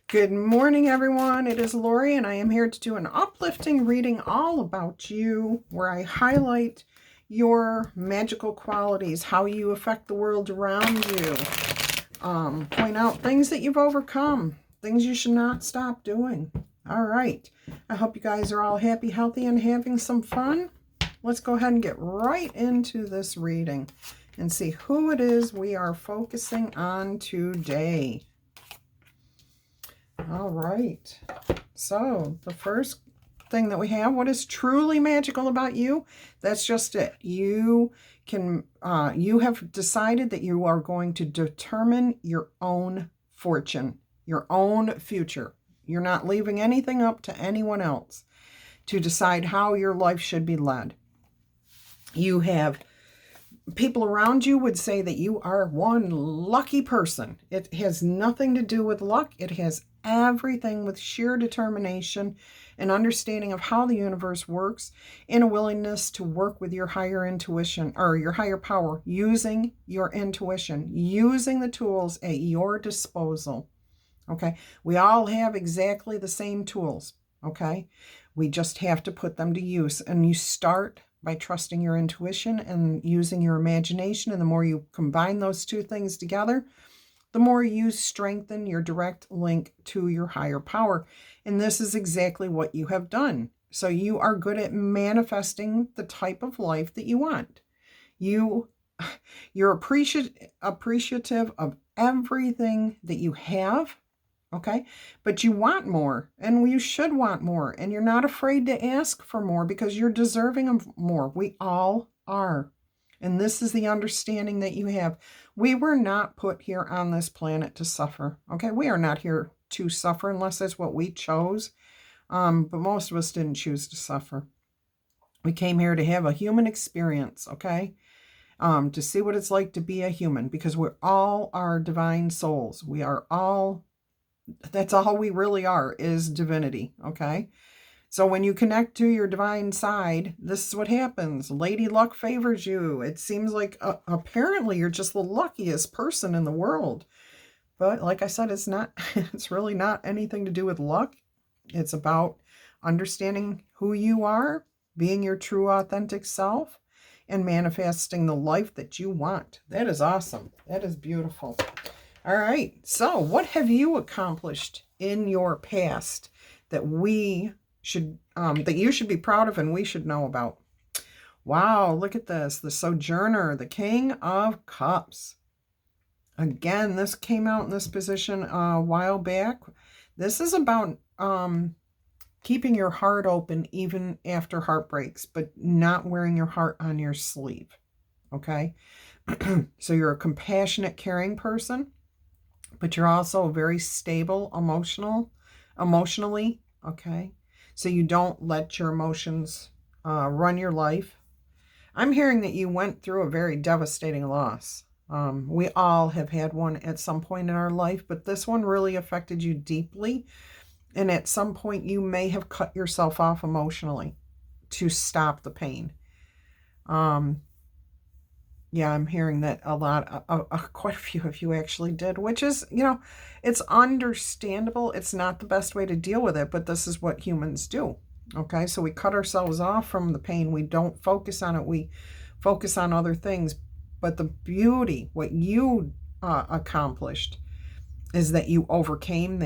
Good morning, everyone. It is Laurie, and I am here to do an uplifting reading all about you, where I highlight your magical qualities, how you affect the world around you, point out things that you've overcome, things you should not stop doing. All right. I hope you guys are all happy, healthy, and having some fun. Let's go ahead and get right into this reading and see who it is we are focusing on today. All right, so the first thing that we have, what is truly magical about you? That's just it. You have decided that you are going to determine your own fortune, your own future. You're not leaving anything up to anyone else to decide how your life should be led. You have people around you would say that you are one lucky person. It has nothing to do with luck. It has everything with sheer determination and understanding of how the universe works, and a willingness to work with your higher intuition or your higher power, using your intuition, using the tools at your disposal. Okay, we all have exactly the same tools. Okay, we just have to put them to use, and you start by trusting your intuition and using your imagination. And the more you combine those two things together, the more you strengthen your direct link to your higher power. And this is exactly what you have done. So you are good at manifesting the type of life that you want. You're appreciative of everything that you have. Okay, but you want more, and you should want more, and you're not afraid to ask for more because you're deserving of more. We all are. And this is the understanding that you have. We were not put here on this planet to suffer. Okay, we are not here to suffer unless that's what we chose. But most of us didn't choose to suffer. We came here to have a human experience, okay? To see what it's like to be a human, because we're all our divine souls. We are all, that's all we really are, is divinity, okay? So when you connect to your divine side, this is what happens. Lady Luck favors you. It seems like apparently you're just the luckiest person in the world. But like I said, it's not, it's really not anything to do with luck. It's about understanding who you are, being your true authentic self, and manifesting the life that you want. That is awesome. That is beautiful. All right. So what have you accomplished in your past that we should that you should be proud of and we should know about? Wow, look at this. The Sojourner, the King of Cups. Again, this came out in this position a while back. This is about keeping your heart open even after heartbreaks, but not wearing your heart on your sleeve. Okay? So you're a compassionate, caring person, but you're also very stable emotionally. Okay? So you don't let your emotions run your life. I'm hearing that you went through a very devastating loss. We all have had one at some point in our life, but this one really affected you deeply. And at some point, you may have cut yourself off emotionally to stop the pain. Yeah, I'm hearing that a lot, quite a few of you actually did, which is, it's understandable. It's not the best way to deal with it, but this is what humans do. Okay, so we cut ourselves off from the pain. We don't focus on it. We focus on other things. But the beauty, what you accomplished, is that you overcame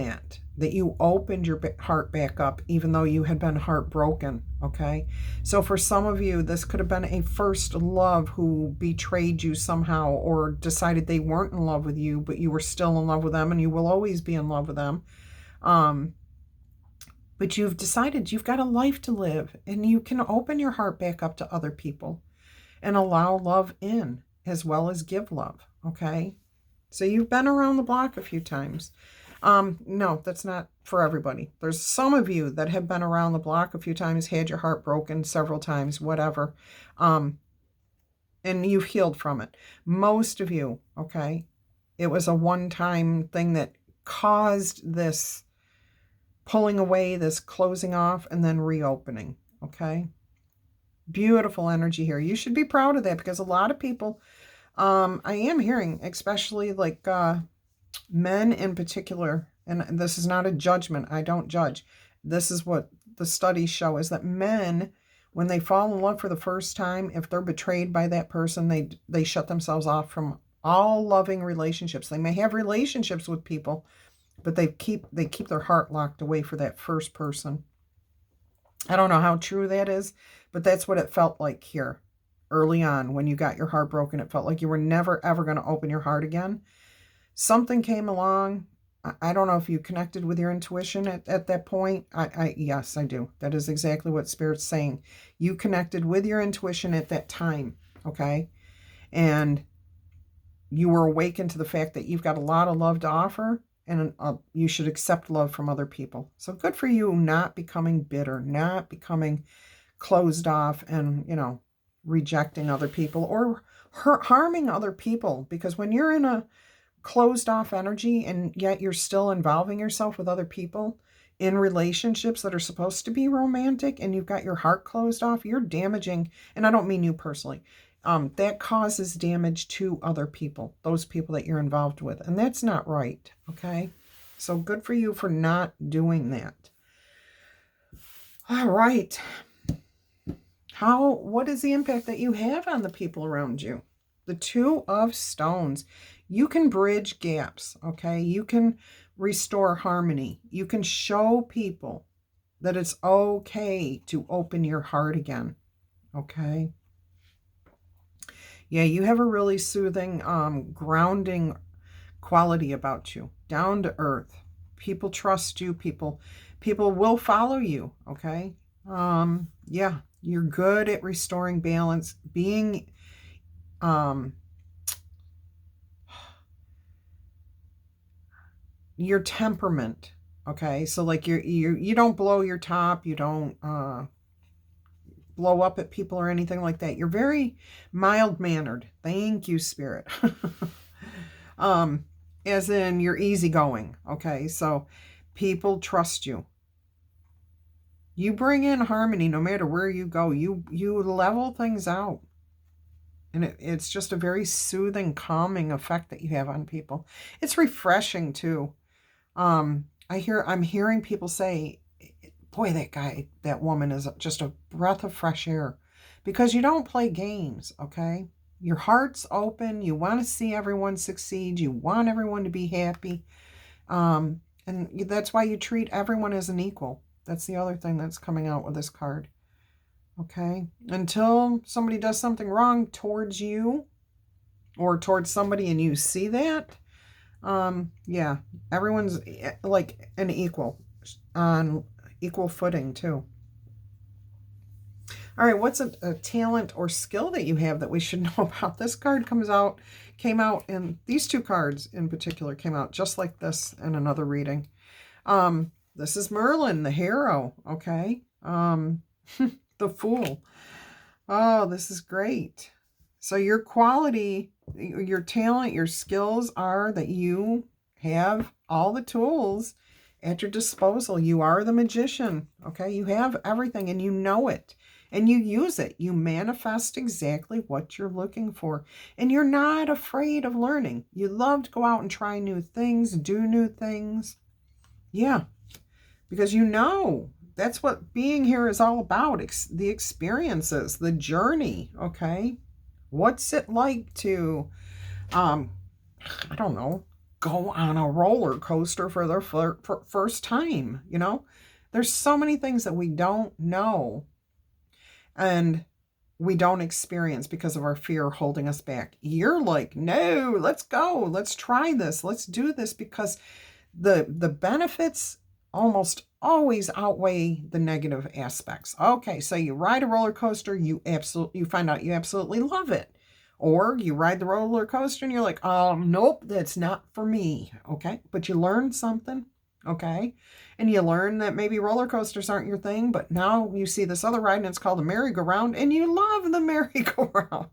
that you opened your heart back up, even though you had been heartbroken, okay? So for some of you, this could have been a first love who betrayed you somehow, or decided they weren't in love with you, but you were still in love with them, and you will always be in love with them. But you've decided you've got a life to live, and you can open your heart back up to other people and allow love in, as well as give love, okay? So you've been around the block a few times. No, that's not for everybody. There's some of you that have been around the block a few times, had your heart broken several times, whatever. And you've healed from it. Most of you, okay, it was a one-time thing that caused this pulling away, this closing off, and then reopening, okay? Beautiful energy here. You should be proud of that, because a lot of people, I am hearing, especially like men in particular, And this is not a judgment. I don't judge. This is what the studies show, is that men, when they fall in love for the first time, if they're betrayed by that person, they shut themselves off from all loving relationships. They may have relationships with people, but they keep their heart locked away for that first person. I don't know how true that is, but that's what it felt like here early on. When you got your heart broken, it felt like you were never ever going to open your heart again. Something came along. I don't know if you connected with your intuition at that point. Yes, I do. That is exactly what Spirit's saying. You connected with your intuition at that time, okay? And you were awakened to the fact that you've got a lot of love to offer, and you should accept love from other people. So good for you, not becoming bitter, not becoming closed off and, rejecting other people or harming other people. Because when you're in a closed off energy and yet you're still involving yourself with other people in relationships that are supposed to be romantic, and you've got your heart closed off, you're damaging. And I don't mean you personally. That causes damage to other people, those people that you're involved with. And that's not right, okay? So good for you for not doing that. All right. What is the impact that you have on the people around you? The Two of Stones. You can bridge gaps, okay? You can restore harmony. You can show people that it's okay to open your heart again, okay? Yeah, you have a really soothing, grounding quality about you. Down to earth. People trust you. People will follow you, okay? Yeah, you're good at restoring balance. Being, your temperament, okay? So like you don't blow your top. You don't, blow up at people or anything like that. You're very mild-mannered. Thank you, Spirit. As in you're easygoing, okay? So people trust you. You bring in harmony no matter where you go. You level things out. And it's just a very soothing, calming effect that you have on people. It's refreshing too. I'm hearing people say, boy, that woman is just a breath of fresh air, because you don't play games, okay? Your heart's open. You want to see everyone succeed. You want everyone to be happy. And that's why you treat everyone as an equal. That's the other thing that's coming out with this card, okay? Until somebody does something wrong towards you or towards somebody and you see that, yeah, everyone's like an equal, on equal footing too. All right, what's a talent or skill that you have that we should know about? This card came out, and these two cards in particular came out just like this in another reading. This is Merlin, the hero, okay? The Fool. Oh, this is great. So your quality, your talent, your skills are that you have all the tools at your disposal. You are the magician, okay? You have everything and you know it. And you use it. You manifest exactly what you're looking for. And you're not afraid of learning. You love to go out and try new things, do new things. Yeah, because you know that's what being here is all about. The experiences, the journey, okay? What's it like to, I don't know, go on a roller coaster for their first time, There's so many things that we don't know and we don't experience because of our fear holding us back. You're like, no, let's go. Let's try this. Let's do this, because the benefits almost always outweigh the negative aspects. Okay, so you ride a roller coaster, you find out you absolutely love it. Or you ride the roller coaster and you're like, oh, nope, that's not for me. Okay, but you learned something. Okay, and you learn that maybe roller coasters aren't your thing, but now you see this other ride and it's called a merry-go-round, and you love the merry-go-round.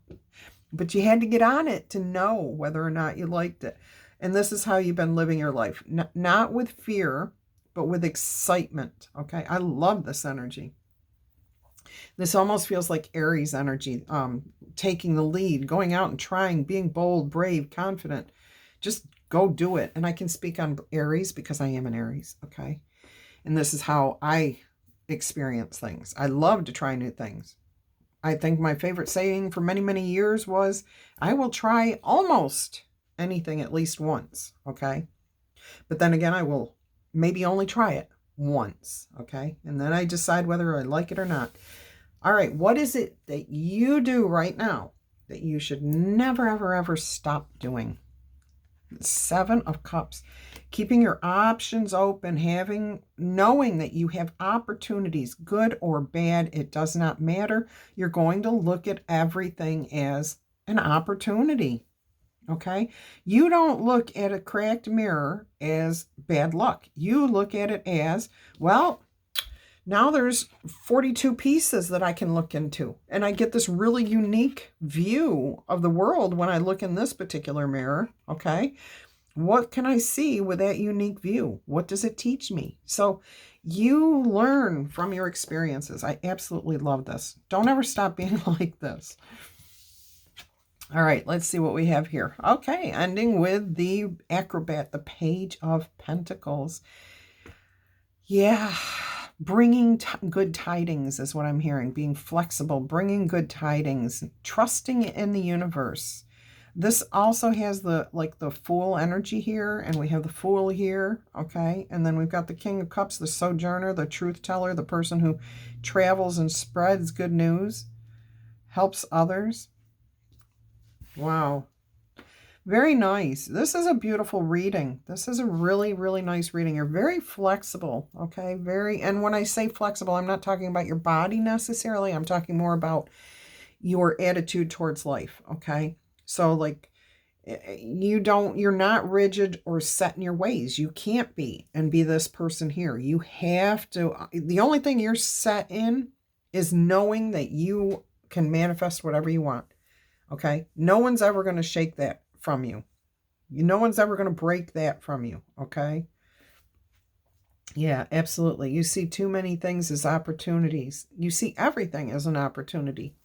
But you had to get on it to know whether or not you liked it. And this is how you've been living your life. Not with fear, but with excitement. Okay, I love this energy. This almost feels like Aries energy, taking the lead, going out and trying, being bold, brave, confident, just go do it. And I can speak on Aries because I am an Aries, okay? And this is how I experience things. I love to try new things. I think my favorite saying for many, many years was, I will try almost anything at least once, okay? But then again, I will maybe only try it once, okay? And then I decide whether I like it or not. All right, what is it that you do right now that you should never, ever, ever stop doing? 7 of Cups. Keeping your options open, knowing that you have opportunities, good or bad, it does not matter. You're going to look at everything as an opportunity. Okay? You don't look at a cracked mirror as bad luck. You look at it as, well, now there's 42 pieces that I can look into. And I get this really unique view of the world when I look in this particular mirror. Okay? What can I see with that unique view? What does it teach me? So you learn from your experiences. I absolutely love this. Don't ever stop being like this. All right, let's see what we have here. Okay, ending with the Acrobat, the Page of Pentacles. Yeah, bringing good tidings is what I'm hearing. Being flexible, bringing good tidings, trusting in the universe. This also has the Fool energy here, and we have the Fool here, okay? And then we've got the King of Cups, the Sojourner, the Truth Teller, the person who travels and spreads good news, helps others. Wow. Very nice. This is a beautiful reading. This is a really, really nice reading. You're very flexible, okay? And when I say flexible, I'm not talking about your body necessarily. I'm talking more about your attitude towards life, okay? So you're not rigid or set in your ways. You can't be and be this person here. You have to, the only thing you're set in is knowing that you can manifest whatever you want. Okay? No one's ever going to shake that from you. No one's ever going to break that from you. Okay? Yeah, absolutely. You see too many things as opportunities. You see everything as an opportunity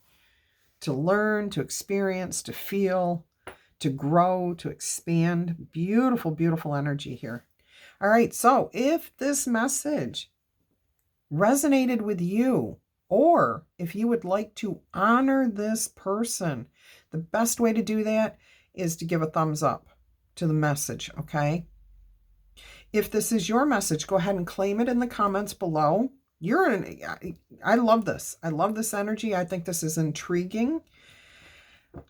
to learn, to experience, to feel, to grow, to expand. Beautiful, beautiful energy here. All right, so if this message resonated with you, or if you would like to honor this person, the best way to do that is to give a thumbs up to the message, okay? If this is your message, go ahead and claim it in the comments below. I love this. I love this energy. I think this is intriguing.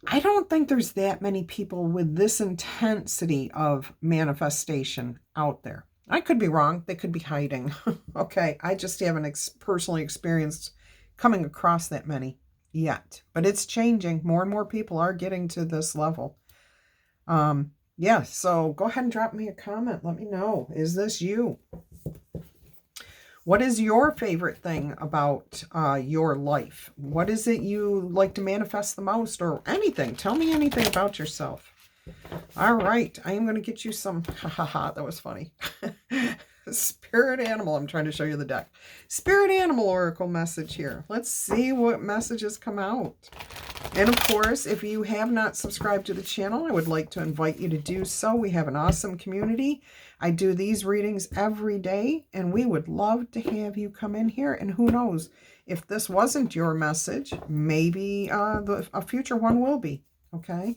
I don't think there's that many people with this intensity of manifestation out there. I could be wrong. They could be hiding. Okay, I just haven't personally experienced coming across that many yet. But it's changing. More and more people are getting to this level. Yeah, so go ahead and drop me a comment. Let me know. Is this you? What is your favorite thing about your life? What is it you like to manifest the most, or anything? Tell me anything about yourself. All right, I am going to get you some, that was funny. Spirit animal, I'm trying to show you the deck. Spirit animal oracle message here. Let's see what messages come out. And of course, if you have not subscribed to the channel, I would like to invite you to do so. We have an awesome community. I do these readings every day, and we would love to have you come in here. And who knows, if this wasn't your message, maybe a future one will be, okay?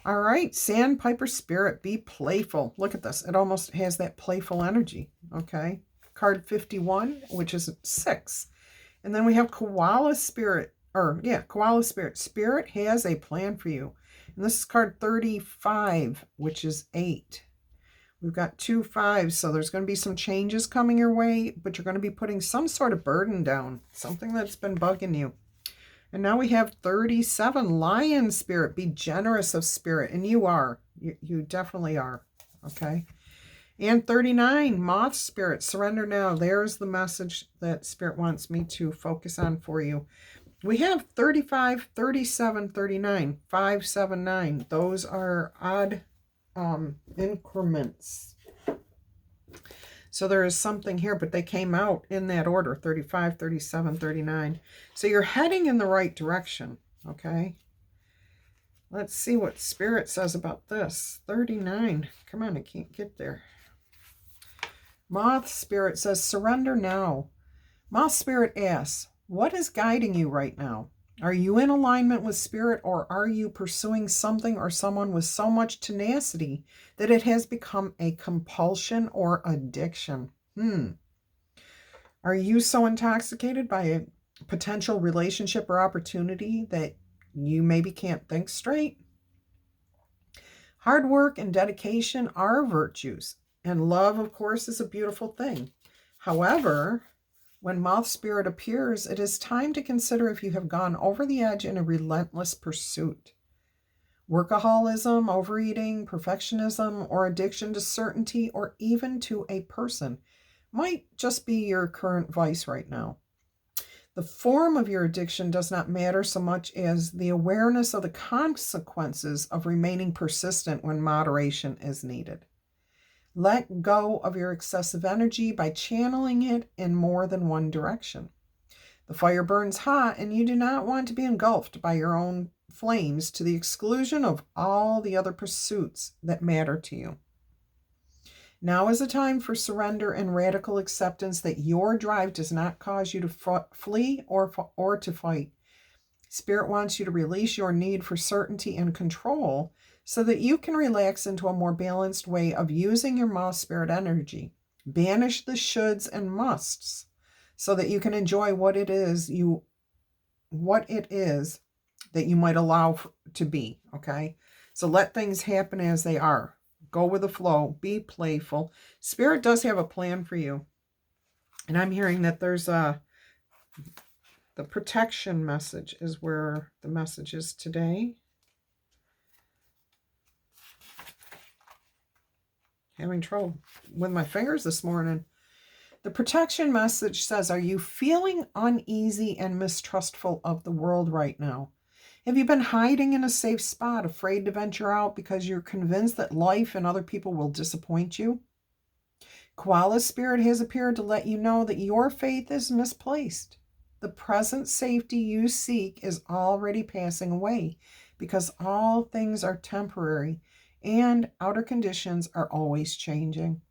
All right, Sandpiper Spirit, be playful. Look at this. It almost has that playful energy, okay? Card 51, which is 6. And then we have Koala Spirit. Koala Spirit. Spirit has a plan for you. And this is card 35, which is 8. We've got 2 5s, so there's going to be some changes coming your way, but you're going to be putting some sort of burden down, something that's been bugging you. And now we have 37, Lion Spirit. Be generous of spirit, and you are. You definitely are, okay? And 39, Moth Spirit. Surrender now. There's the message that Spirit wants me to focus on for you. We have 35, 37, 39, 5, 7, 9. Those are odd increments. So there is something here, but they came out in that order, 35, 37, 39. So you're heading in the right direction, okay? Let's see what Spirit says about this. 39. Come on, I can't get there. Moth Spirit says, surrender now. Moth Spirit asks, what is guiding you right now? Are you in alignment with Spirit, or are you pursuing something or someone with so much tenacity that it has become a compulsion or addiction? Are you so intoxicated by a potential relationship or opportunity that you maybe can't think straight? Hard work and dedication are virtues, and love, of course, is a beautiful thing. However, when Moth Spirit appears, it is time to consider if you have gone over the edge in a relentless pursuit. Workaholism, overeating, perfectionism, or addiction to certainty, or even to a person, might just be your current vice right now. The form of your addiction does not matter so much as the awareness of the consequences of remaining persistent when moderation is needed. Let go of your excessive energy by channeling it in more than one direction. The fire burns hot, and you do not want to be engulfed by your own flames to the exclusion of all the other pursuits that matter to you. Now is a time for surrender and radical acceptance that your drive does not cause you to flee or to fight. Spirit wants you to release your need for certainty and control so that you can relax into a more balanced way of using your Moth Spirit energy. Banish the shoulds and musts so that you can enjoy what it is that you might allow to be, okay? So let things happen as they are. Go with the flow. Be playful. Spirit does have a plan for you. And I'm hearing that there's the protection message is where the message is today. Having trouble with my fingers this morning. The protection message says, are you feeling uneasy and mistrustful of the world right now? Have you been hiding in a safe spot, afraid to venture out because you're convinced that life and other people will disappoint you? Koala Spirit has appeared to let you know that your faith is misplaced. The present safety you seek is already passing away because all things are temporary and outer conditions are always changing.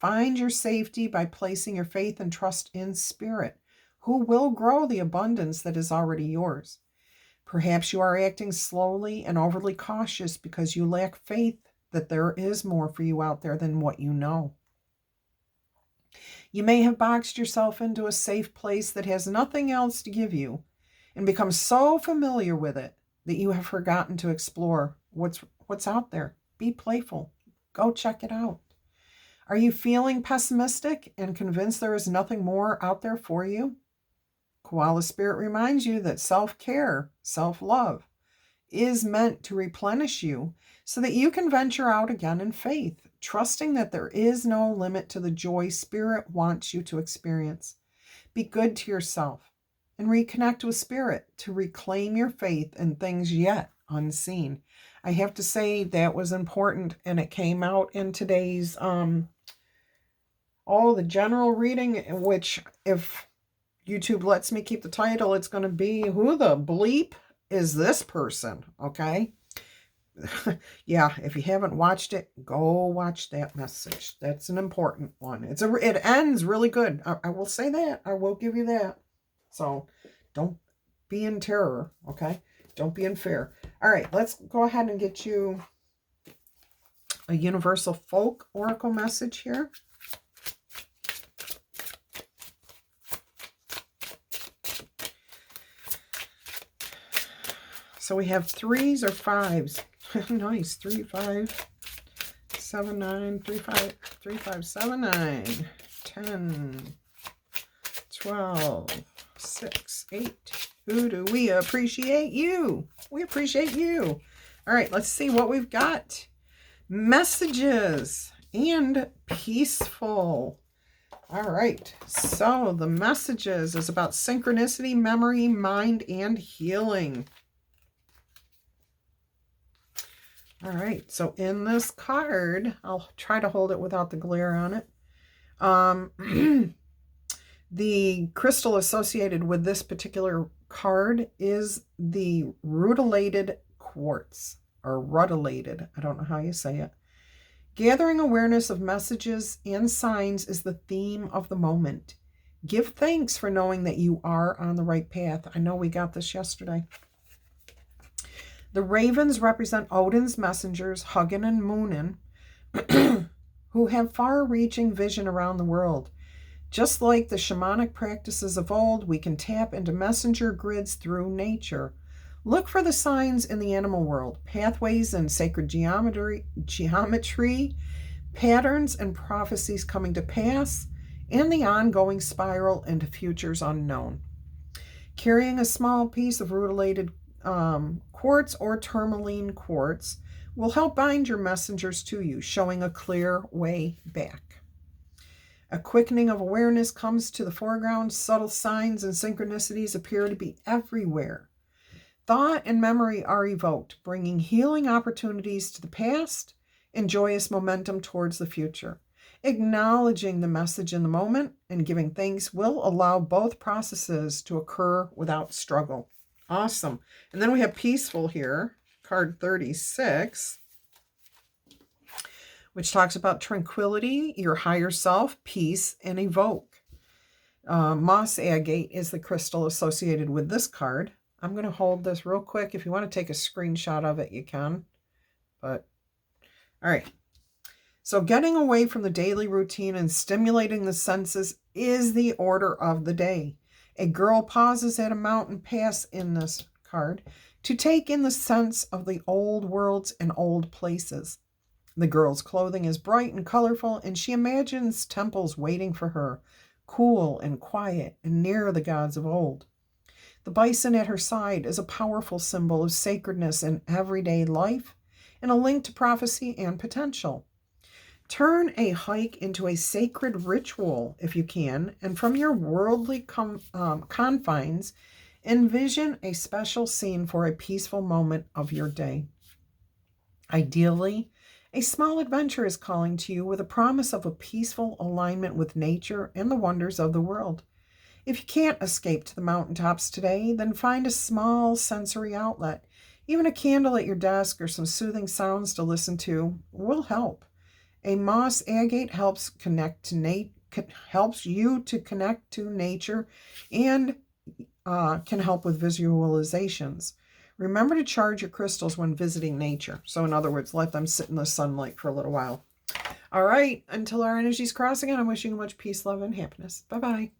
Find your safety by placing your faith and trust in Spirit, who will grow the abundance that is already yours. Perhaps you are acting slowly and overly cautious because you lack faith that there is more for you out there than what you know. You may have boxed yourself into a safe place that has nothing else to give you and become so familiar with it that you have forgotten to explore what's out there. Be playful. Go check it out. Are you feeling pessimistic and convinced there is nothing more out there for you? Koala Spirit reminds you that self-care, self-love is meant to replenish you so that you can venture out again in faith, trusting that there is no limit to the joy Spirit wants you to experience. Be good to yourself and reconnect with Spirit to reclaim your faith in things yet unseen. I have to say that was important, and it came out in today's the general reading, which if YouTube lets me keep the title, it's going to be Who the Bleep is This Person? Okay. Yeah, if you haven't watched it, go watch that message. That's an important one. It ends really good. I will say that. I will give you that. So don't be in terror, okay? Don't be in fear. All right, let's go ahead and get you a Universal Folk Oracle message here. So we have 3s or 5s. Nice. 3, 5, 7, 9, 3, 5, 3, 5, 7, 9, 10, 12, 6, 8. Who do we appreciate? You. We appreciate you. All right, let's see what we've got. Messages and peaceful. All right, so the messages is about synchronicity, memory, mind, and healing. All right, so in this card, I'll try to hold it without the glare on it. The crystal associated with this particular card is the rutilated quartz, or rutilated. I don't know how you say it. Gathering awareness of messages and signs is the theme of the moment. Give thanks for knowing that you are on the right path. I know we got this yesterday. The ravens represent Odin's messengers, Hugin and Munin, who have far-reaching vision around the world. Just like the shamanic practices of old, we can tap into messenger grids through nature. Look for the signs in the animal world, pathways and sacred geometry, patterns and prophecies coming to pass, and the ongoing spiral into futures unknown. Carrying a small piece of rutilated quartz or tourmaline quartz will help bind your messengers to you, showing a clear way back. A quickening of awareness comes to the foreground. Subtle signs and synchronicities appear to be everywhere. Thought and memory are evoked, bringing healing opportunities to the past and joyous momentum towards the future. Acknowledging the message in the moment and giving thanks will allow both processes to occur without struggle. Awesome. And then we have peaceful here, card 36, which talks about tranquility, your higher self, peace, and evoke. Moss agate is the crystal associated with this card. I'm going to hold this real quick. If you want to take a screenshot of it, you can. But, all right. So getting away from the daily routine and stimulating the senses is the order of the day. A girl pauses at a mountain pass in this card to take in the sense of the old worlds and old places. The girl's clothing is bright and colorful, and she imagines temples waiting for her, cool and quiet and near the gods of old. The bison at her side is a powerful symbol of sacredness in everyday life and a link to prophecy and potential. Turn a hike into a sacred ritual if you can, and from your worldly confines, envision a special scene for a peaceful moment of your day. Ideally, a small adventure is calling to you with a promise of a peaceful alignment with nature and the wonders of the world. If you can't escape to the mountaintops today, then find a small sensory outlet. Even a candle at your desk or some soothing sounds to listen to will help. A moss agate helps you to connect to nature and can help with visualizations. Remember to charge your crystals when visiting nature. So in other words, let them sit in the sunlight for a little while. All right, until our energies cross again, I'm wishing you much peace, love, and happiness. Bye-bye.